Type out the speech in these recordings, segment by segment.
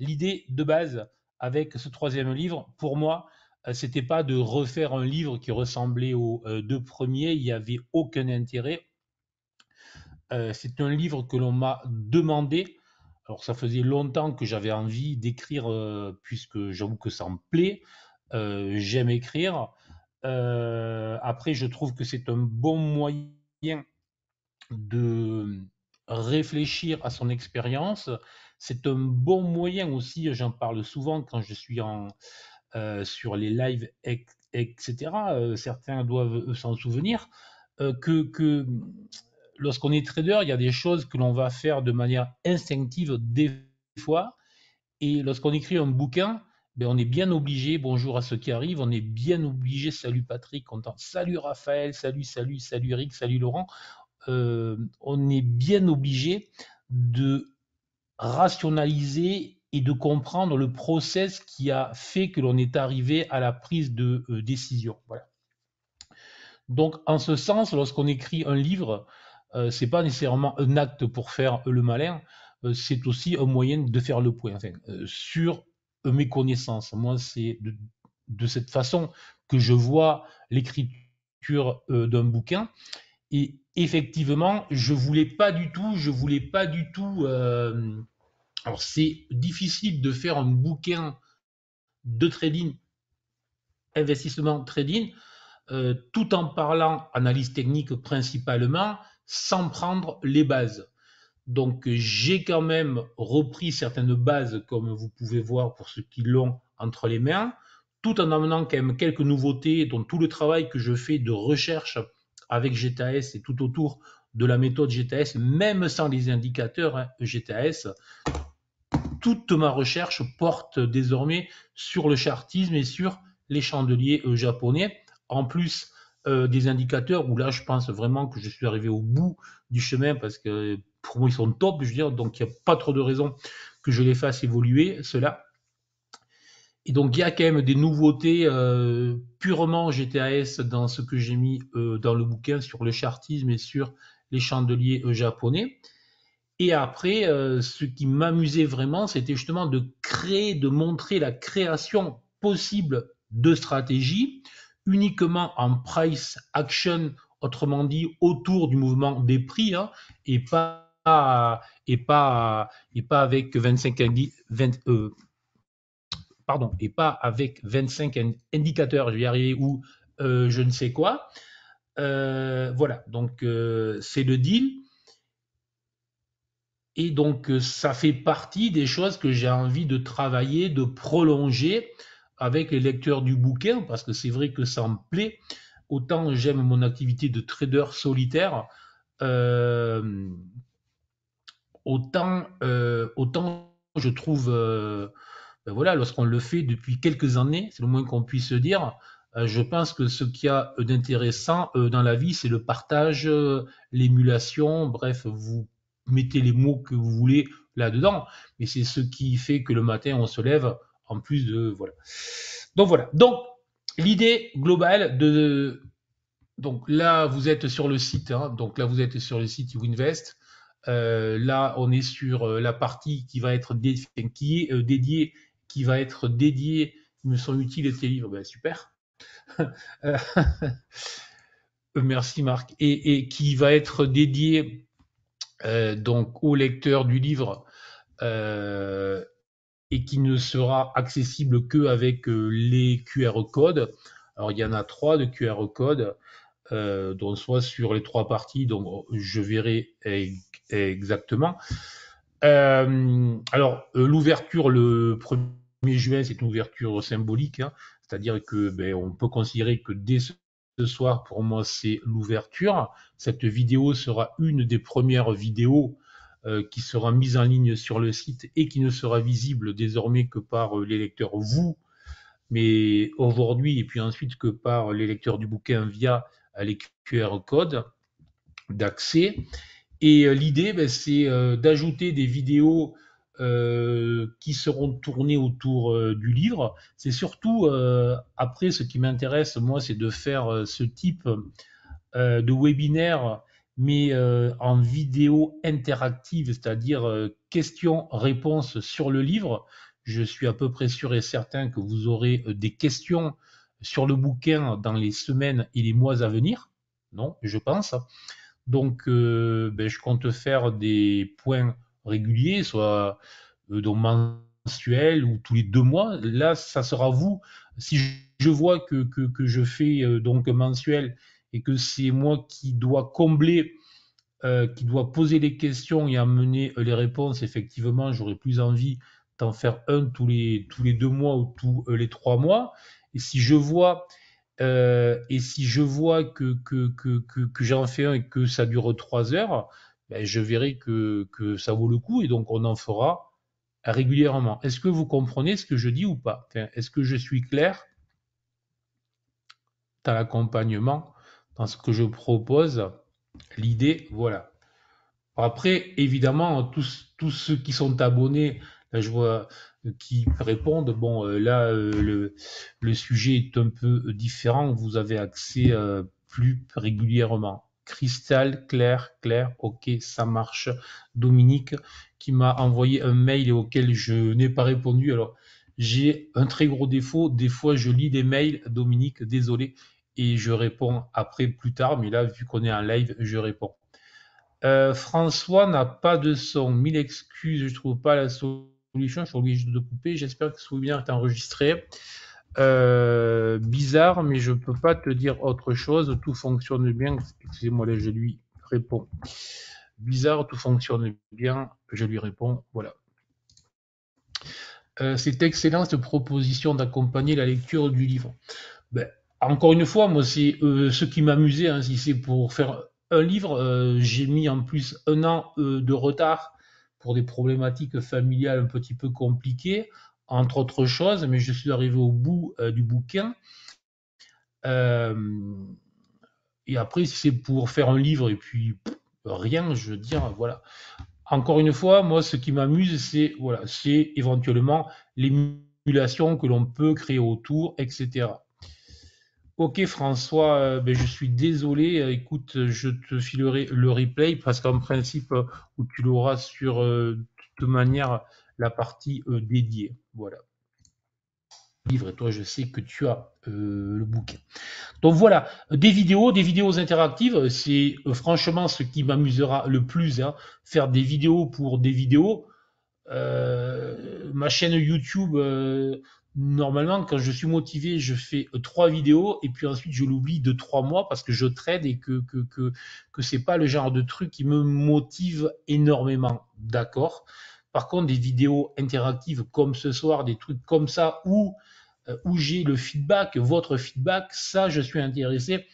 l'idée de base avec ce troisième livre, pour moi, c'était pas de refaire un livre qui ressemblait aux deux premiers, il n'y avait aucun intérêt. C'est un livre que l'on m'a demandé. Alors ça faisait longtemps que j'avais envie d'écrire, puisque j'avoue que ça me plaît. J'aime écrire. Après, je trouve que c'est un bon moyen de réfléchir à son expérience. C'est un bon moyen aussi, j'en parle souvent quand je suis sur les lives, etc. Certains doivent s'en souvenir, que lorsqu'on est trader, il y a des choses que l'on va faire de manière instinctive des fois. Et lorsqu'on écrit un bouquin, ben on est bien obligé, bonjour à ceux qui arrivent, on est bien obligé, salut Patrick, content, salut Raphaël, salut Eric, salut Laurent, on est bien obligé de rationaliser et de comprendre le process qui a fait que l'on est arrivé à la prise de décision. Voilà. Donc, en ce sens, lorsqu'on écrit un livre, c'est pas nécessairement un acte pour faire le malin, c'est aussi un moyen de faire le point enfin, sur mes connaissances. Moi, c'est de cette façon que je vois l'écriture d'un bouquin. Et effectivement, je voulais pas du tout. Alors, c'est difficile de faire un bouquin de trading, investissement trading, tout en parlant analyse technique principalement, sans prendre les bases. Donc j'ai quand même repris certaines bases, comme vous pouvez voir pour ceux qui l'ont entre les mains, tout en amenant quand même quelques nouveautés, dont tout le travail que je fais de recherche avec GTAS et tout autour de la méthode GTAS, même sans les indicateurs GTAS, toute ma recherche porte désormais sur le chartisme et sur les chandeliers japonais, en plus des indicateurs où là je pense vraiment que je suis arrivé au bout du chemin parce que pour moi ils sont top, je veux dire, donc il n'y a pas trop de raison que je les fasse évoluer, cela. Et donc il y a quand même des nouveautés purement GTAS dans ce que j'ai mis dans le bouquin sur le chartisme et sur les chandeliers japonais. Et après, ce qui m'amusait vraiment, c'était justement de créer, de montrer la création possible de stratégies uniquement en price action, autrement dit autour du mouvement des prix, hein, et pas avec 25 et pas avec 25 indicateurs, je vais y arriver, ou je ne sais quoi. Voilà, donc c'est le deal. Et donc, ça fait partie des choses que j'ai envie de travailler, de prolonger avec les lecteurs du bouquin, parce que c'est vrai que ça me plaît. Autant j'aime mon activité de trader solitaire, euh, autant je trouve, ben voilà, lorsqu'on le fait depuis quelques années, c'est le moins qu'on puisse se dire, je pense que ce qu'il y a d'intéressant dans la vie, c'est le partage, l'émulation, bref, vous mettez les mots que vous voulez là-dedans, mais c'est ce qui fait que le matin, on se lève en plus de... Voilà. Donc voilà. Donc, l'idée globale de... Donc là, vous êtes sur le site, hein, donc là, vous êtes sur le site YouInvest. Là, on est sur la partie qui va être dédiée, qui va être dédiée. Ils me sont utiles tes livres, ben, super. Euh, Merci Marc. Et qui va être dédiée donc au lecteur du livre euh, et qui ne sera accessible que avec les QR codes. Alors il y en a 3 de QR codes. Donc soit sur les 3 parties, donc je verrai exactement. Alors, l'ouverture le 1er juin, c'est une ouverture symbolique, hein, c'est-à-dire que ben, on peut considérer que dès ce soir, pour moi, c'est l'ouverture. Cette vidéo sera une des premières vidéos qui sera mise en ligne sur le site et qui ne sera visible désormais que par les lecteurs, vous, mais aujourd'hui, et puis ensuite que par les lecteurs du bouquin via les QR codes d'accès. Et l'idée, ben, c'est d'ajouter des vidéos qui seront tournées autour du livre. C'est surtout, après, ce qui m'intéresse, moi, c'est de faire ce type de webinaire, mais en vidéo interactive, c'est-à-dire questions-réponses sur le livre, je suis à peu près sûr et certain que vous aurez des questions sur le bouquin dans les semaines et les mois à venir. Non, je pense. Donc, ben, je compte faire des points réguliers, soit donc mensuels ou tous les 2 mois. Là, ça sera vous. Si je vois que je fais donc mensuel et que c'est moi qui dois combler, qui doit poser les questions et amener les réponses, effectivement, j'aurais plus envie d'en faire un tous les 2 mois ou tous les 3 mois. Et si je vois que j'en fais un et que ça dure 3 heures, ben, je verrai que ça vaut le coup et donc on en fera régulièrement. Est-ce que vous comprenez ce que je dis ou pas? Enfin, est-ce que je suis clair dans l'accompagnement, dans ce que je propose? L'idée, voilà. Après, évidemment, tous ceux qui sont abonnés, là, je vois qui répondent. Bon, là, le sujet est un peu différent. Vous avez accès plus régulièrement. Cristal, clair, clair, ok, ça marche. Dominique qui m'a envoyé un mail auquel je n'ai pas répondu. Alors, j'ai un très gros défaut. Des fois, je lis des mails, Dominique, désolé, et je réponds après plus tard. Mais là, vu qu'on est en live, je réponds. François n'a pas de son. Mille excuses, je trouve pas la solution. Je suis obligé de couper. J'espère que ce webinaire est enregistré. Bizarre, mais je peux pas te dire autre chose. Tout fonctionne bien. Excusez-moi, là, je lui réponds. Bizarre, tout fonctionne bien. Je lui réponds. Voilà. C'est excellent cette proposition d'accompagner la lecture du livre. Ben, encore une fois, moi, c'est ce qui m'amusait. Hein, si c'est pour faire un livre, j'ai mis en plus 1 an de retard pour des problématiques familiales un petit peu compliquées, entre autres choses, mais je suis arrivé au bout du bouquin. Euh, et après, si c'est pour faire un livre et puis rien, je veux dire, voilà. Encore une fois, moi, ce qui m'amuse, c'est voilà, c'est éventuellement l'émulation que l'on peut créer autour, etc. Ok François, ben, je suis désolé. Écoute, je te filerai le replay parce qu'en principe, où tu l'auras sur de toute manière la partie dédiée. Voilà. Livre et toi, je sais que tu as le bouquin. Donc voilà, des vidéos interactives, c'est franchement ce qui m'amusera le plus. Hein, faire des vidéos pour des vidéos. Ma chaîne YouTube, normalement, quand je suis motivé, je fais 3 vidéos et puis ensuite je l'oublie de 3 mois parce que je trade et que c'est pas le genre de truc qui me motive énormément. D'accord. Par contre, des vidéos interactives comme ce soir, des trucs comme ça où j'ai le feedback, votre feedback, ça, je suis intéressé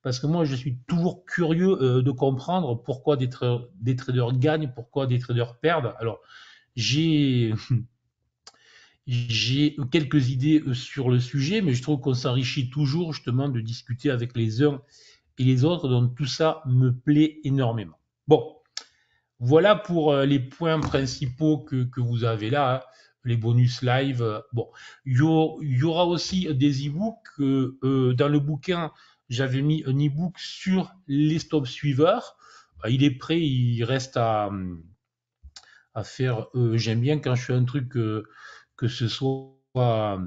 parce que moi, je suis toujours curieux de comprendre pourquoi des traders gagnent, pourquoi des traders perdent. Alors, j'ai j'ai quelques idées sur le sujet, mais je trouve qu'on s'enrichit toujours justement de discuter avec les uns et les autres, donc tout ça me plaît énormément. Bon, voilà pour les points principaux que vous avez là, hein, les bonus live. Bon, il y aura aussi des e-books. Dans le bouquin, j'avais mis un e-book sur les stop suiveurs. Il est prêt, il reste à faire. J'aime bien quand je fais un truc que ce soit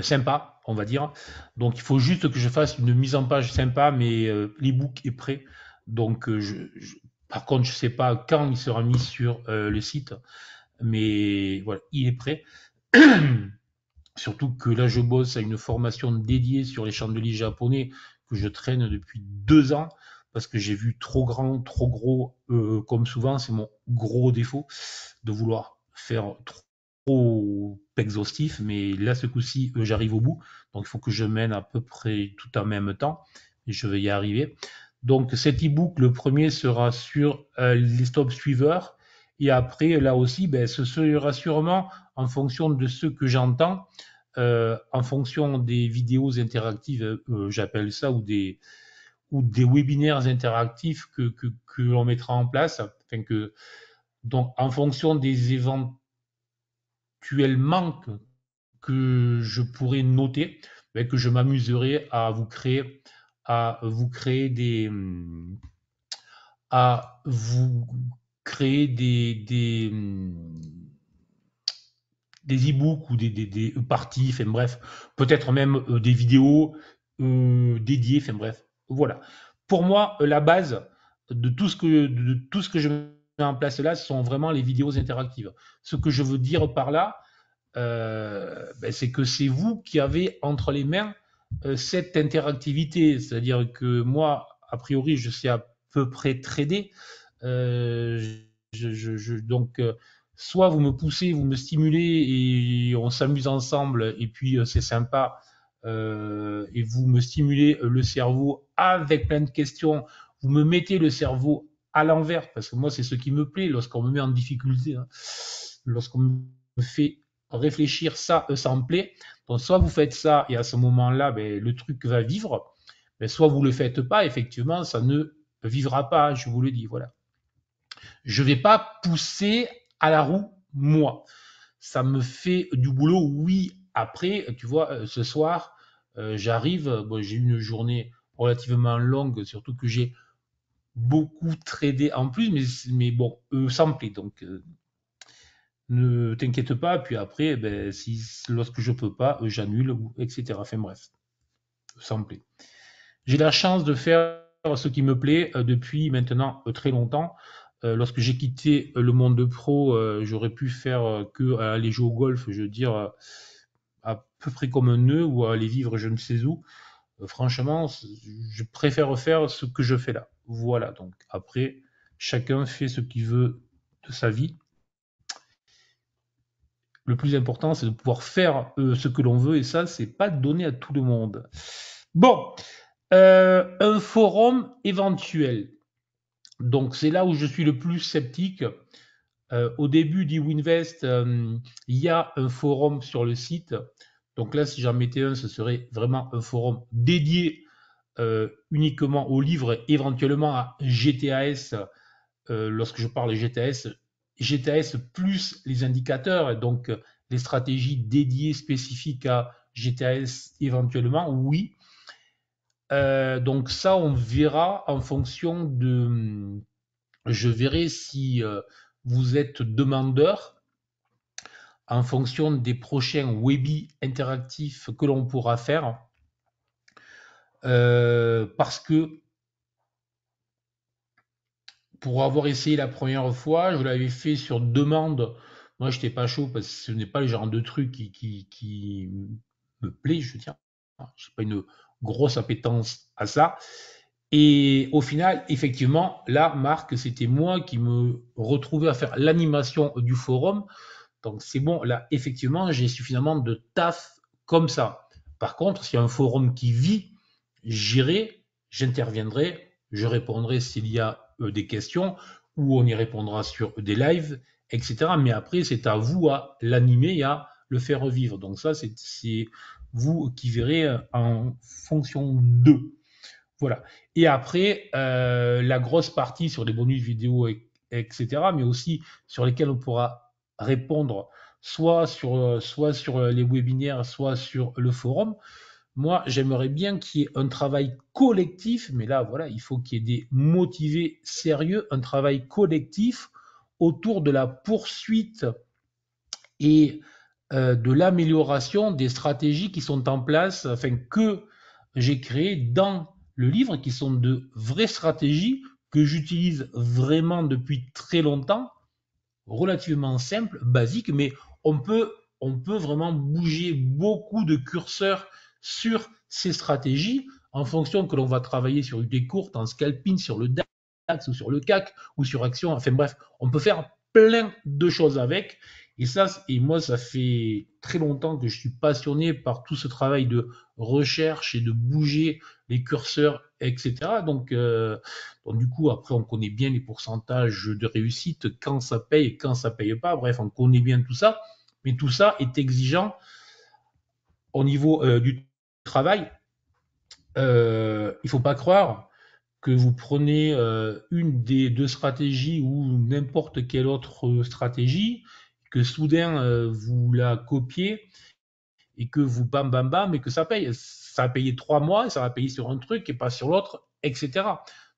sympa, on va dire. Donc il faut juste que je fasse une mise en page sympa, mais l'ebook est prêt. Donc par contre, je ne sais pas quand il sera mis sur le site, mais voilà, il est prêt. Surtout que là, je bosse à une formation dédiée sur les chandeliers japonais que je traîne depuis 2 ans parce que j'ai vu trop grand, trop gros, comme souvent, c'est mon gros défaut de vouloir faire trop exhaustif, mais là, ce coup-ci, j'arrive au bout. Donc, il faut que je mène à peu près tout en même temps et je vais y arriver. Donc, cet e-book, le premier sera sur les stop suiveurs. Et après, là aussi, ben, ce sera sûrement en fonction de ce que j'entends, en fonction des vidéos interactives, j'appelle ça, ou des webinaires interactifs que l'on mettra en place. Enfin donc, en fonction des éventuels manques que je pourrais noter, ben, que je m'amuserai à vous créer à vous créer des e-books ou des parties, enfin bref, peut-être même des vidéos dédiées, enfin bref, voilà. Pour moi, la base de tout ce que je mets en place là, ce sont vraiment les vidéos interactives. Ce que je veux dire par là, ben, c'est que c'est vous qui avez entre les mains cette interactivité. C'est-à-dire que moi, a priori, je sais à peu près trader. Euh, donc, soit vous me poussez, vous me stimulez et on s'amuse ensemble, et puis c'est sympa, et vous me stimulez le cerveau avec plein de questions. Vous me mettez le cerveau à l'envers, parce que moi, c'est ce qui me plaît lorsqu'on me met en difficulté, hein. Lorsqu'on me fait réfléchir, ça me plaît. Donc, soit vous faites ça, et à ce moment-là, ben, le truc va vivre, ben, soit vous ne le faites pas, effectivement, ça ne vivra pas, je vous le dis, voilà. Je ne vais pas pousser à la roue, moi. Ça me fait du boulot, oui. Après, tu vois, ce soir, j'arrive, bon, j'ai eu une journée relativement longue, surtout que j'ai beaucoup tradé en plus, mais bon, ça me plaît, donc ne t'inquiète pas. Puis après, ben, si, lorsque je peux pas, j'annule, etc. Enfin bref, ça me plaît. J'ai la chance de faire ce qui me plaît depuis maintenant très longtemps. Lorsque j'ai quitté le monde de pro, j'aurais pu faire que aller jouer au golf, je veux dire, à peu près comme un nœud ou aller vivre je ne sais où. Franchement, je préfère faire ce que je fais là. Voilà, donc après, chacun fait ce qu'il veut de sa vie. Le plus important, c'est de pouvoir faire ce que l'on veut, et ça, c'est pas donné à tout le monde. Bon, un forum éventuel. Donc c'est là où je suis le plus sceptique. Au début d'eWinvest, il y a un forum sur le site. Donc là, si j'en mettais un, ce serait vraiment un forum dédié uniquement aux livres, éventuellement à GTAS. Lorsque je parle de GTAS, GTAS plus les indicateurs, donc les stratégies dédiées spécifiques à GTAS éventuellement, oui. Donc ça, on verra en fonction de, je verrai si vous êtes demandeur en fonction des prochains webis interactifs que l'on pourra faire. Parce que pour avoir essayé la première fois, je l'avais fait sur demande. Moi, je n'étais pas chaud parce que ce n'est pas le genre de truc qui me plaît, je veux dire. Je n'ai pas une grosse appétence à ça. Et au final, effectivement, là, Marc, c'était moi qui me retrouvais à faire l'animation du forum. Donc c'est bon, là, effectivement, j'ai suffisamment de taf comme ça. Par contre, s'il y a un forum qui vit, j'irai, j'interviendrai, je répondrai s'il y a des questions, ou on y répondra sur des lives, etc. Mais après, c'est à vous à l'animer et à le faire revivre. Donc ça, c'est vous qui verrez en fonction d'eux. Voilà. Et après, la grosse partie sur les bonus vidéo, etc., mais aussi sur lesquels on pourra répondre soit sur les webinaires, soit sur le forum. Moi, j'aimerais bien qu'il y ait un travail collectif, mais là, voilà, il faut qu'il y ait des motivés sérieux, un travail collectif autour de la poursuite et de l'amélioration des stratégies qui sont en place, enfin que j'ai créées dans le livre, qui sont de vraies stratégies que j'utilise vraiment depuis très longtemps, relativement simples, basiques, mais on peut, on peut vraiment bouger beaucoup de curseurs sur ces stratégies en fonction que l'on va travailler sur des courtes, en scalping, sur le DAX ou sur le CAC ou sur Action. Enfin bref, on peut faire plein de choses avec. Et ça, et moi, ça fait très longtemps que je suis passionné par tout ce travail de recherche et de bouger les curseurs, etc. Donc du coup, après, on connaît bien les pourcentages de réussite, quand ça paye et quand ça paye pas. Bref, on connaît bien tout ça. Mais tout ça est exigeant au niveau du travail. Il ne faut pas croire que vous prenez une des deux stratégies ou n'importe quelle autre stratégie, que soudain vous la copiez et que vous bam bam bam et que ça paye. Ça a payé 3 mois et ça va payer sur un truc et pas sur l'autre, etc.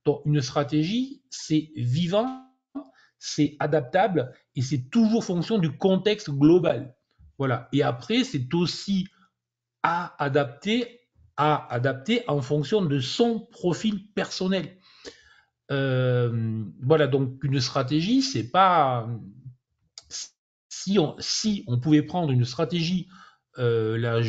Donc une stratégie, c'est vivant, c'est adaptable et c'est toujours fonction du contexte global. Voilà. Et après, c'est aussi à adapter, à adapter en fonction de son profil personnel. Voilà, donc une stratégie, c'est pas si on pouvait prendre une stratégie, la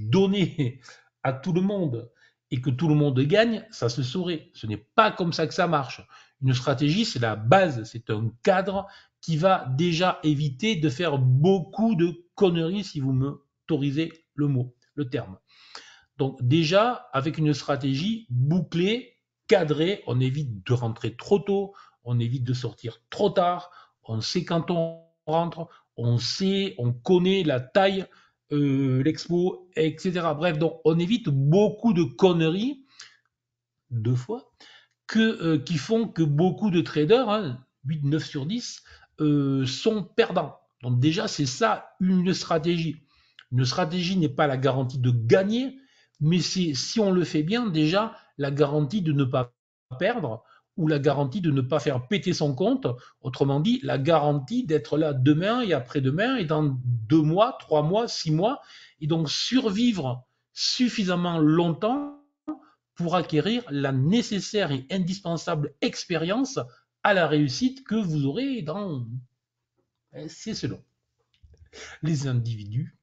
donner à tout le monde et que tout le monde gagne, ça se saurait. Ce n'est pas comme ça que ça marche. Une stratégie, c'est la base, c'est un cadre qui va déjà éviter de faire beaucoup de conneries, si vous me autorisez le mot, le terme. Donc déjà, avec une stratégie bouclée, cadrée, on évite de rentrer trop tôt, on évite de sortir trop tard, on sait quand on rentre, on sait, on connaît la taille, l'expo, etc. Bref, donc on évite beaucoup de conneries, deux fois, qui font que beaucoup de traders, hein, 8, 9 sur 10, sont perdants. Donc déjà, c'est ça une stratégie. Une stratégie n'est pas la garantie de gagner, mais c'est, si on le fait bien, déjà la garantie de ne pas perdre ou la garantie de ne pas faire péter son compte. Autrement dit, la garantie d'être là demain et après-demain et dans 2 mois, 3 mois, 6 mois, et donc survivre suffisamment longtemps pour acquérir la nécessaire et indispensable expérience à la réussite que vous aurez dans... C'est selon les individus.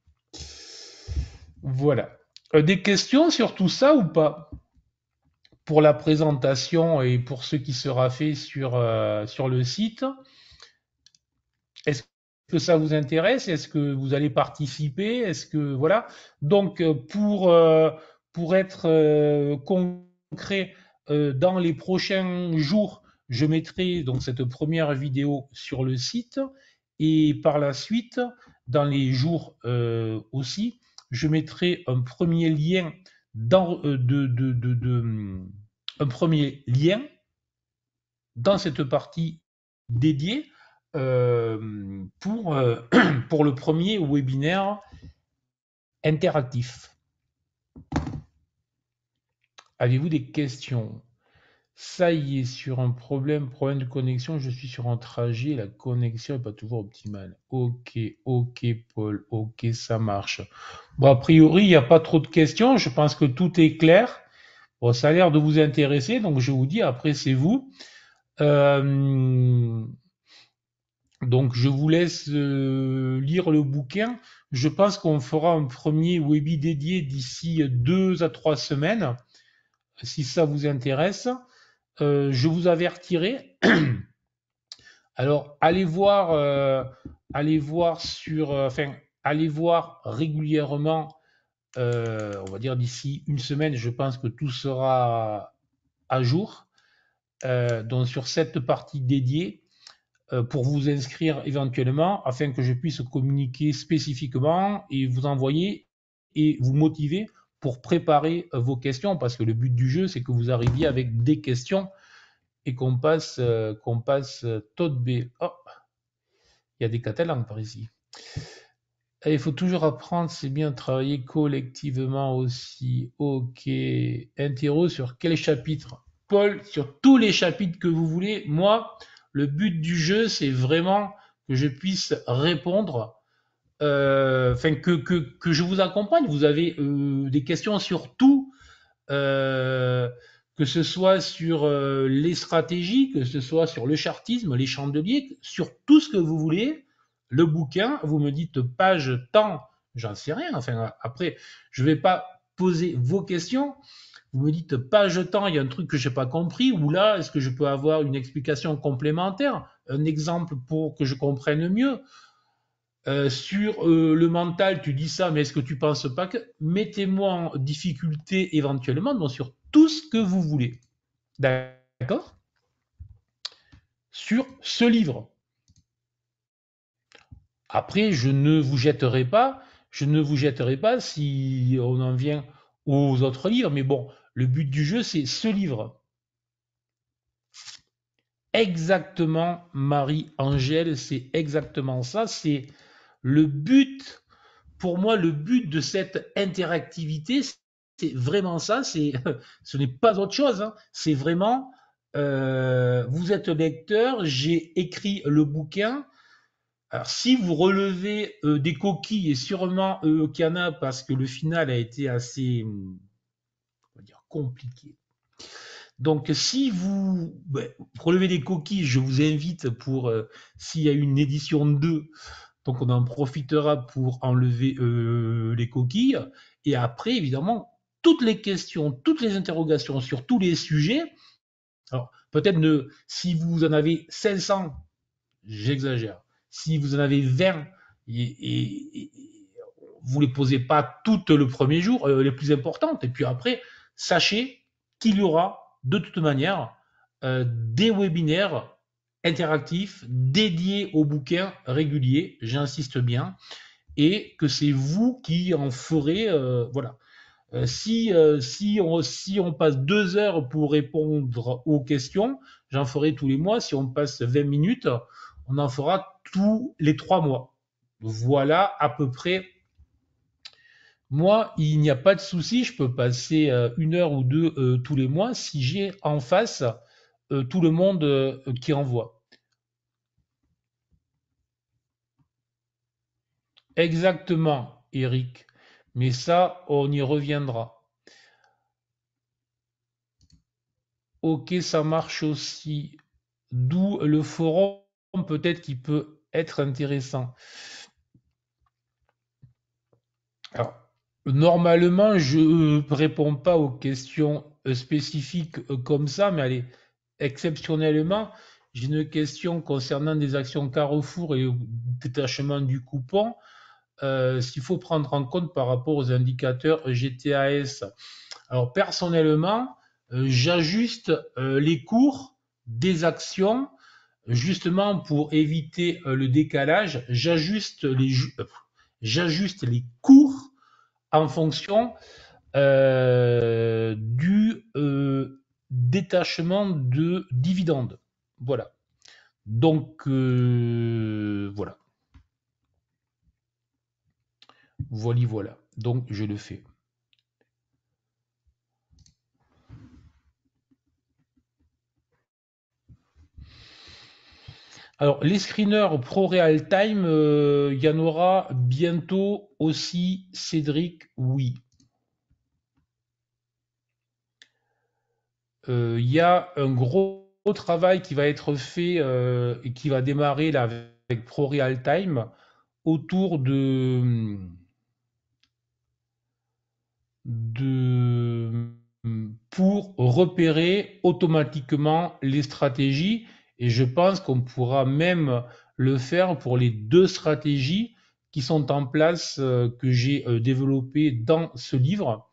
Voilà. Des questions sur tout ça ou pas? Pour la présentation et pour ce qui sera fait sur le site, est-ce que ça vous intéresse? Est-ce que vous allez participer? Est-ce que voilà. Donc pour être concret, dans les prochains jours, je mettrai donc cette première vidéo sur le site et par la suite, dans les jours aussi, je mettrai un premier lien dans un premier lien dans cette partie dédiée pour le premier webinaire interactif. Avez-vous des questions? Ça y est, sur un problème de connexion, je suis sur un trajet, la connexion n'est pas toujours optimale. Ok, Paul, ok, ça marche. Bon, a priori, il n'y a pas trop de questions, je pense que tout est clair. Bon, ça a l'air de vous intéresser, donc je vous dis, après, c'est vous. Donc je vous laisse lire le bouquin. Je pense qu'on fera un premier webi dédié d'ici 2 à 3 semaines, si ça vous intéresse. Je vous avertirai. Alors allez voir allez voir régulièrement. On va dire d'ici une semaine, je pense que tout sera à jour. Donc sur cette partie dédiée, pour vous inscrire éventuellement afin que je puisse communiquer spécifiquement et vous envoyer et vous motiver pour préparer vos questions parce que le but du jeu c'est que vous arriviez avec des questions et qu'on passe tot B. Oh, il y a des Catalans par ici. Et il faut toujours apprendre, c'est bien travailler collectivement aussi. Ok. Interro sur quel chapitre? Paul, sur tous les chapitres que vous voulez. Moi, le but du jeu, c'est vraiment que je puisse répondre, que je vous accompagne. Vous avez des questions sur tout, euh, que ce soit sur les stratégies, que ce soit sur le chartisme, les chandeliers, sur tout ce que vous voulez. Le bouquin, vous me dites page temps, j'en sais rien. Enfin, après, je ne vais pas poser vos questions. Vous me dites page temps, il y a un truc que je n'ai pas compris, ou là, est-ce que je peux avoir une explication complémentaire, un exemple pour que je comprenne mieux? Sur le mental, tu dis ça, mais est-ce que tu penses pas que... Mettez-moi en difficulté éventuellement, donc sur tout ce que vous voulez. D'accord? Sur ce livre. Après, je ne vous jetterai pas si on en vient aux autres livres, mais bon, le but du jeu, c'est ce livre. Exactement, Marie-Angèle, c'est exactement ça. C'est le but, pour moi, le but de cette interactivité, c'est vraiment ça. Ce n'est pas autre chose. Hein. C'est vraiment, vous êtes lecteur, j'ai écrit le bouquin. Alors, si vous relevez des coquilles, et sûrement qu'il y en a parce que le final a été assez, on va dire, compliqué. Donc, si vous relevez des coquilles, je vous invite pour, s'il y a une édition 2, donc on en profitera pour enlever les coquilles. Et après, évidemment, toutes les questions, toutes les interrogations sur tous les sujets, alors peut-être si vous en avez 500, j'exagère. Si vous en avez 20 et vous ne les posez pas toutes le premier jour, les plus importantes, et puis après, sachez qu'il y aura de toute manière des webinaires interactifs dédiés aux bouquins réguliers, j'insiste bien, et que c'est vous qui en ferez, voilà. Si on passe 2 heures pour répondre aux questions, j'en ferai tous les mois. Si on passe 20 minutes, on en fera tous les 3 mois. Voilà à peu près. Moi, il n'y a pas de souci, je peux passer 1 heure ou deux tous les mois si j'ai en face tout le monde qui envoie. Exactement, Eric. Mais ça, on y reviendra. Ok, ça marche aussi. D'où le forum, peut-être qui peut être intéressant. Alors, normalement, je ne réponds pas aux questions spécifiques comme ça, mais allez, exceptionnellement, j'ai une question concernant des actions Carrefour et le détachement du coupon. S'il faut prendre en compte par rapport aux indicateurs GTAS. Alors, personnellement, j'ajuste les cours des actions justement pour éviter le décalage. J'ajuste les cours en fonction du détachement de dividendes. Voilà. Donc, voilà. Voilà. Donc, je le fais. Alors, les screeners Pro Real Time, il y en aura bientôt aussi, Cédric, oui. Il y a un gros travail qui va être fait et qui va démarrer là avec Pro Real Time autour de pour repérer automatiquement les stratégies et je pense qu'on pourra même le faire pour les 2 stratégies qui sont en place que j'ai développées dans ce livre.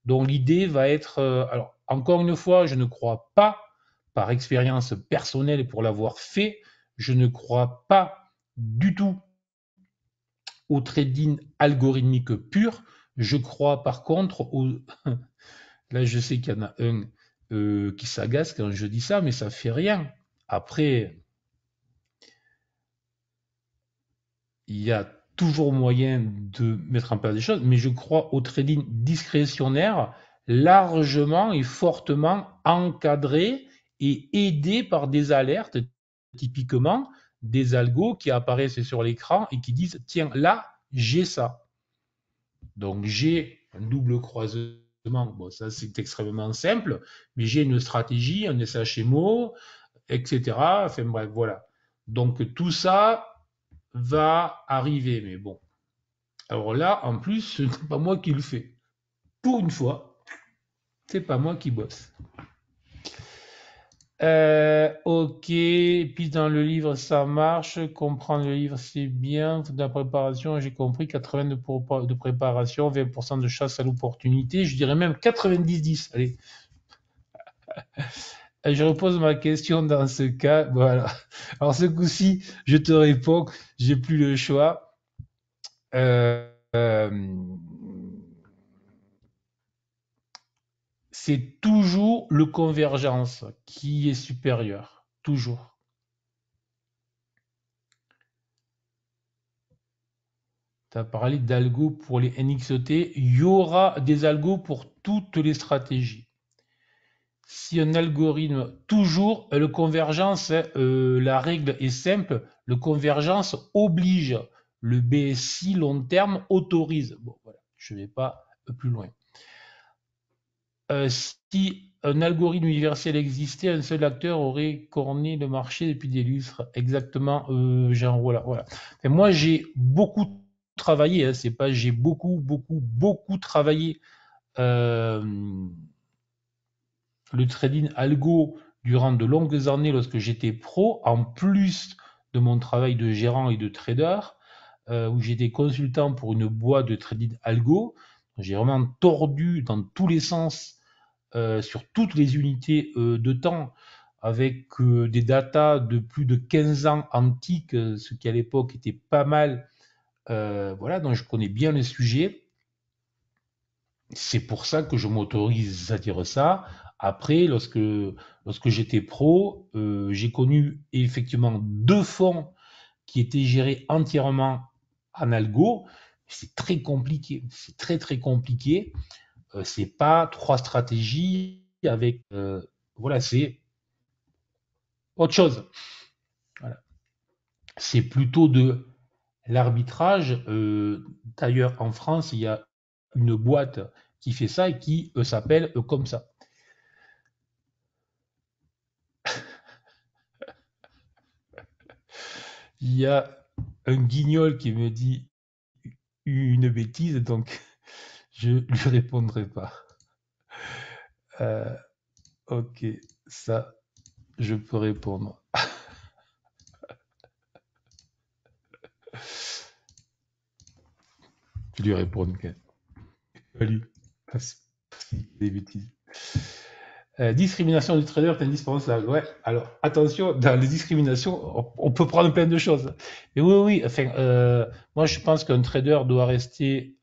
Donc l'idée va être, alors encore une fois, je ne crois pas, par expérience personnelle et pour l'avoir fait, je ne crois pas du tout au trading algorithmique pur. Je crois par contre au... Là, je sais qu'il y en a un qui s'agace quand je dis ça, mais ça fait rien. Après, il y a toujours moyen de mettre en place des choses, mais je crois au trading discrétionnaire largement et fortement encadré et aidé par des alertes, typiquement des algos qui apparaissent sur l'écran et qui disent tiens, là, j'ai ça. Donc j'ai un double croisement. Bon, ça c'est extrêmement simple, mais j'ai une stratégie, un SHMO, etc. Enfin bref, voilà. Donc tout ça va arriver, mais bon. Alors là, en plus, ce n'est pas moi qui le fais. Pour une fois, c'est pas moi qui bosse. Ok, puis dans le livre ça marche, comprendre le livre c'est bien, de la préparation j'ai compris 80 de préparation, 20% de chasse à l'opportunité, je dirais même 90-10. Allez, je repose ma question dans ce cas, voilà. Alors ce coup-ci, je te réponds, j'ai plus le choix. C'est toujours le convergence qui est supérieur, toujours. Tu as parlé d'algo pour les NXT. Il y aura des algos pour toutes les stratégies. Si un algorithme, toujours, le convergence, la règle est simple, le convergence oblige, le BSI long terme autorise. Bon, voilà, je ne vais pas plus loin. Si un algorithme universel existait, un seul acteur aurait corné le marché depuis des lustres. Exactement, genre, voilà, voilà. Et moi, j'ai beaucoup travaillé, hein, c'est pas, j'ai beaucoup travaillé euh, le trading algo durant de longues années lorsque j'étais pro, en plus de mon travail de gérant et de trader, où j'étais consultant pour une boîte de trading algo. J'ai vraiment tordu dans tous les sens sur toutes les unités de temps avec des datas de plus de 15 ans antiques, ce qui à l'époque était pas mal. Voilà, donc je connais bien le sujet. C'est pour ça que je m'autorise à dire ça. Après, lorsque j'étais pro, j'ai connu effectivement deux fonds qui étaient gérés entièrement en algo. C'est très compliqué. C'est très très compliqué. C'est pas trois stratégies avec voilà, c'est autre chose. Voilà. C'est plutôt de l'arbitrage. D'ailleurs, en France, il y a une boîte qui fait ça et qui s'appelle comme ça. Il y a un guignol qui me dit une bêtise, donc je lui répondrai pas. Euh, ok, ça, je peux répondre. Je lui réponds quand même. Salut. Des bêtises. Discrimination du trader est indispensable. Ouais, alors attention, dans les discriminations, on peut prendre plein de choses. Mais oui, oui, enfin, moi je pense qu'un trader doit rester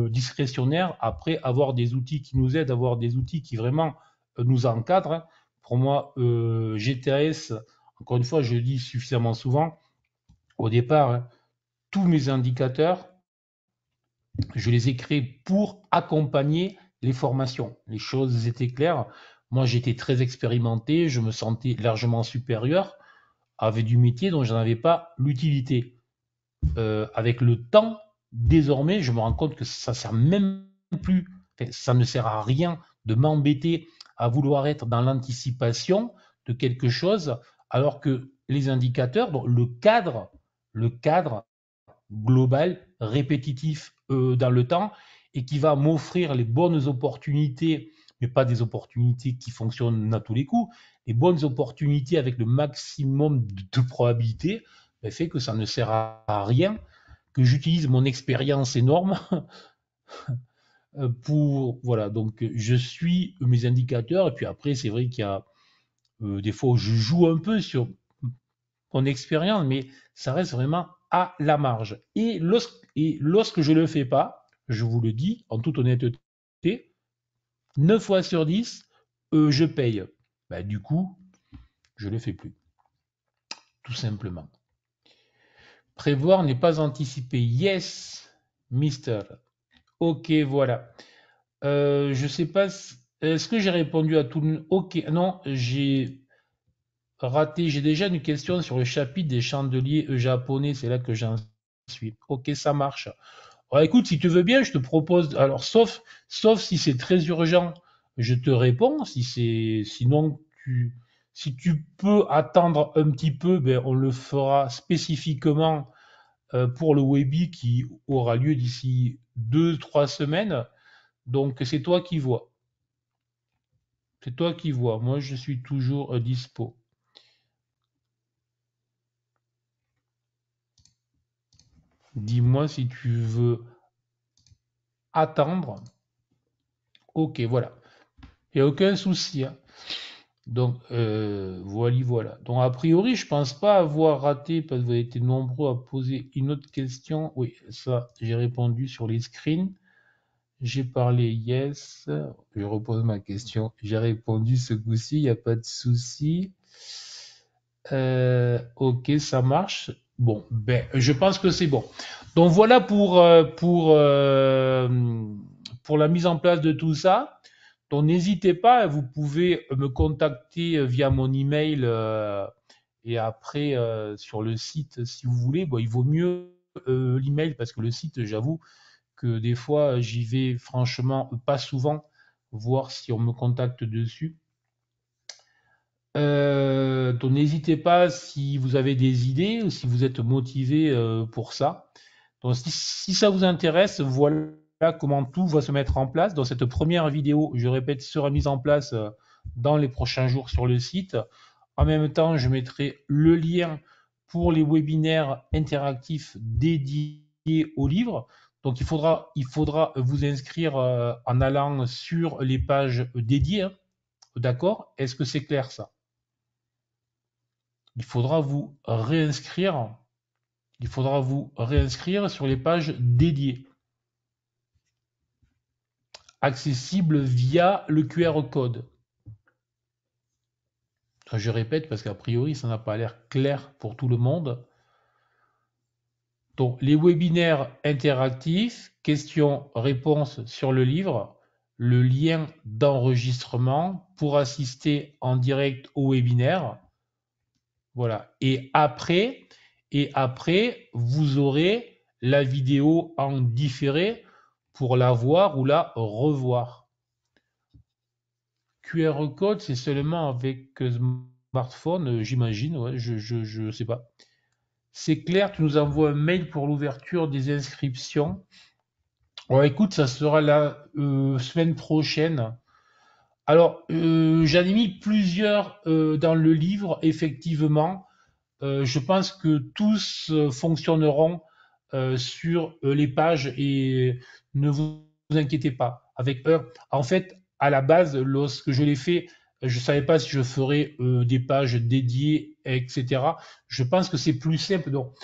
discrétionnaire, après avoir des outils qui nous aident, avoir des outils qui vraiment nous encadrent, hein. Pour moi, GTS, encore une fois, je le dis suffisamment souvent, au départ, hein, tous mes indicateurs, je les ai créés pour accompagner les formations. Les choses étaient claires. Moi, j'étais très expérimenté, je me sentais largement supérieur avec du métier dont je n'avais pas l'utilité. Avec le temps, désormais, je me rends compte que ça sert même plus, enfin, ça ne sert à rien de m'embêter à vouloir être dans l'anticipation de quelque chose, alors que les indicateurs, donc le cadre global, répétitif dans le temps et qui va m'offrir les bonnes opportunités, mais pas des opportunités qui fonctionnent à tous les coups, les bonnes opportunités avec le maximum de probabilité, ben, fait que ça ne sert à rien, que j'utilise mon expérience énorme pour, voilà, donc je suis mes indicateurs, et puis après, c'est vrai qu'il y a des fois où je joue un peu sur mon expérience, mais ça reste vraiment à la marge. Et lorsque je ne le fais pas, je vous le dis en toute honnêteté, 9 fois sur 10, je paye. Bah, du coup, je ne le fais plus, tout simplement. Prévoir n'est pas anticiper. Yes, mister. Ok, voilà. Je sais pas. Est-ce que j'ai répondu à tout le... Ok, non, j'ai raté. J'ai déjà une question sur le chapitre des chandeliers japonais. C'est là que j'en suis. Ok, ça marche. Ouais, écoute, si tu veux bien, je te propose. Alors, sauf si c'est très urgent, je te réponds. Sinon, si tu peux attendre un petit peu, ben, on le fera spécifiquement pour le Webi qui aura lieu d'ici 2, 3 semaines. Donc, c'est toi qui vois. C'est toi qui vois. Moi, je suis toujours dispo. Dis-moi si tu veux attendre. Ok, voilà. Il n'y a aucun souci, hein. Donc, voilà. Donc, a priori, je pense pas avoir raté parce que vous avez été nombreux à poser une autre question. Oui, ça, j'ai répondu sur les screens. J'ai parlé yes. Je repose ma question. J'ai répondu ce coup-ci, il n'y a pas de souci. Ok, ça marche. Bon, ben, je pense que c'est bon. Donc voilà pour la mise en place de tout ça. Donc n'hésitez pas, vous pouvez me contacter via mon email et après sur le site si vous voulez. Bon, il vaut mieux l'email parce que le site, j'avoue que des fois j'y vais franchement pas souvent, voir si on me contacte dessus. Donc n'hésitez pas si vous avez des idées ou si vous êtes motivé pour ça. Donc si ça vous intéresse, voilà comment tout va se mettre en place. Dans cette première vidéo, je répète, sera mise en place dans les prochains jours sur le site. En même temps, je mettrai le lien pour les webinaires interactifs dédiés au livre. Donc il faudra vous inscrire en allant sur les pages dédiées. Hein. D'accord? Est-ce que c'est clair ça? Il faudra vous réinscrire. Il faudra vous réinscrire sur les pages dédiées, accessibles via le QR code. Je répète parce qu'a priori, ça n'a pas l'air clair pour tout le monde. Donc, les webinaires interactifs, questions-réponses sur le livre, le lien d'enregistrement pour assister en direct au webinaire. Voilà. Et après, vous aurez la vidéo en différé pour la voir ou la revoir. QR code, c'est seulement avec smartphone, j'imagine. Ouais, je sais pas. C'est clair, tu nous envoies un mail pour l'ouverture des inscriptions. Bon, écoute, ça sera la semaine prochaine. Alors, j'en ai mis plusieurs dans le livre, effectivement. Je pense que tous fonctionneront sur les pages et ne vous inquiétez pas. Avec eux, en fait, à la base, lorsque je l'ai fait, je ne savais pas si je ferais des pages dédiées, etc. Je pense que c'est plus simple. Donc,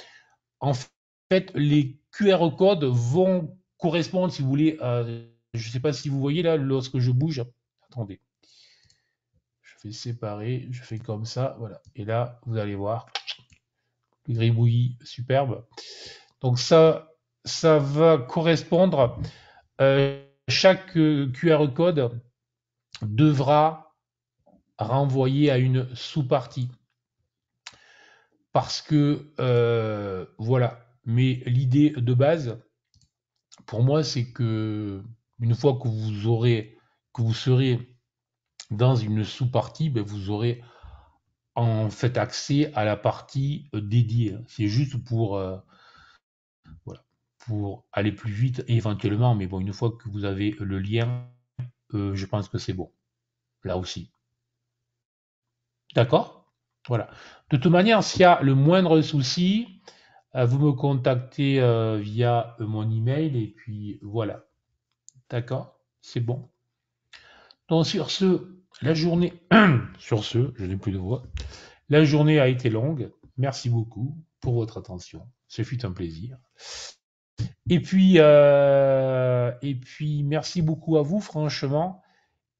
en fait, les QR codes vont correspondre, si vous voulez, je ne sais pas si vous voyez là, lorsque je bouge. Attendez, je fais séparer, je fais comme ça, voilà. Et là, vous allez voir, le gribouillis superbe. Donc ça va correspondre. Chaque QR code devra renvoyer à une sous-partie. Parce que voilà. Mais l'idée de base, pour moi, c'est que une fois que vous serez dans une sous-partie, ben, vous aurez en fait accès à la partie dédiée. C'est juste pour voilà, pour aller plus vite éventuellement, mais bon, une fois que vous avez le lien, je pense que c'est bon. Là aussi. D'accord? Voilà. De toute manière, s'il y a le moindre souci, vous me contactez via mon email et puis voilà. D'accord? C'est bon. Donc sur ce, la journée, sur ce, je n'ai plus de voix. La journée a été longue. Merci beaucoup pour votre attention. Ce fut un plaisir. Et puis merci beaucoup à vous, franchement.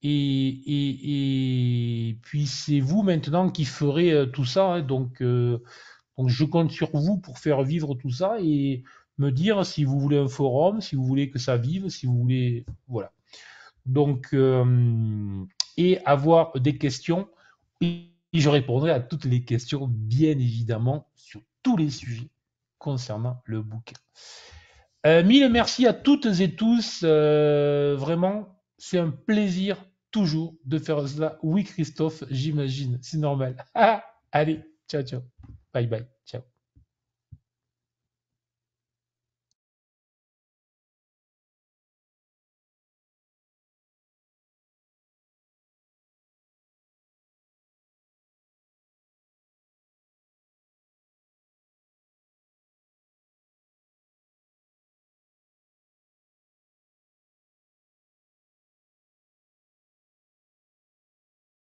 Et puis c'est vous maintenant qui ferez tout ça. Hein. Donc je compte sur vous pour faire vivre tout ça et me dire si vous voulez un forum, si vous voulez que ça vive, si vous voulez. Voilà. Donc, et avoir des questions. Et je répondrai à toutes les questions, bien évidemment, sur tous les sujets concernant le bouquin. Mille merci à toutes et tous. Vraiment, c'est un plaisir toujours de faire cela. Oui, Christophe, j'imagine, c'est normal. Allez, ciao, ciao. Bye bye.